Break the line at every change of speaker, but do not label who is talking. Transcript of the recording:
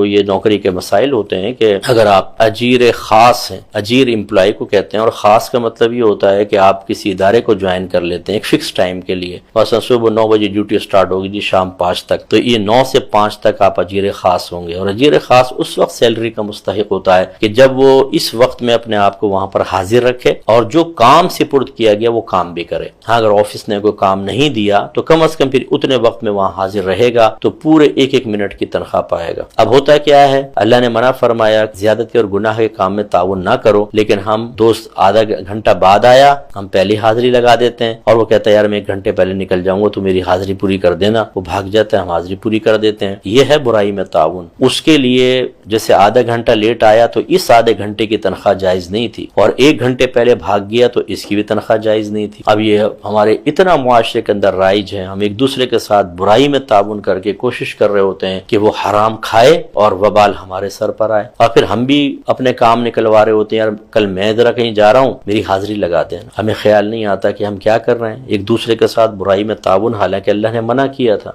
جو یہ نوکری کے مسائل ہوتے ہیں کہ اگر آپ اجیر خاص ہیں، اجیر امپلائی کو کہتے ہیں، اور خاص کا مطلب یہ ہوتا ہے کہ آپ کسی ادارے کو جوائن کر لیتے ہیں ایک فکس ٹائم کے لیے، مثلا صبح 9 بجے ڈیوٹی سٹارٹ ہوگی جی شام 5 تک، تو یہ 9 سے 5 تک آپ اجیر خاص ہوں گے، اور اجیر خاص اس وقت سیلری کا مستحق ہوتا ہے کہ جب وہ اس وقت میں اپنے آپ کو وہاں پر حاضر رکھے اور جو کام سپرد کیا گیا وہ کام بھی کرے۔ ہاں اگر آفس نے کوئی کام نہیں دیا تو کم از کم پھر اتنے وقت میں وہاں حاضر رہے گا تو پورے ایک ایک منٹ کی تنخواہ پائے گا۔ اب ہوتا کیا ہے، اللہ نے منع فرمایا زیادتی اور گناہ کے کام میں تعاون نہ کرو، لیکن ہم دوست آدھا گھنٹہ بعد آیا ہم پہلی حاضری لگا دیتے ہیں، اور وہ کہتا ہے یار میں 1 گھنٹے پہلے نکل جاؤں گا تو میری حاضری پوری کر دینا، وہ بھاگ جاتا ہے، ہم حاضری پوری کر دیتے ہیں۔ یہ ہے برائی میں تعاون۔ اس کے لیے جیسے آدھا گھنٹہ لیٹ آیا تو اس آدھے گھنٹے کی تنخواہ جائز نہیں تھی، اور 1 گھنٹے پہلے بھاگ گیا تو اس کی بھی تنخواہ جائز نہیں تھی۔ اب یہ ہمارے اتنا معاشرے کے اندر رائج ہے، ہم ایک دوسرے کے ساتھ برائی میں تعاون کر کے کوشش کر رہے ہوتے ہیں کہ وہ حرام کھائے اور وبال ہمارے سر پر آئے، اور پھر ہم بھی اپنے کام نکلوا رہے ہوتے ہیں، یار کل میں ذرا کہیں جا رہا ہوں میری حاضری لگا دینا۔ ہمیں خیال نہیں آتا کہ ہم کیا کر رہے ہیں، ایک دوسرے کے ساتھ برائی میں تعاون، حالانکہ اللہ نے منع کیا تھا۔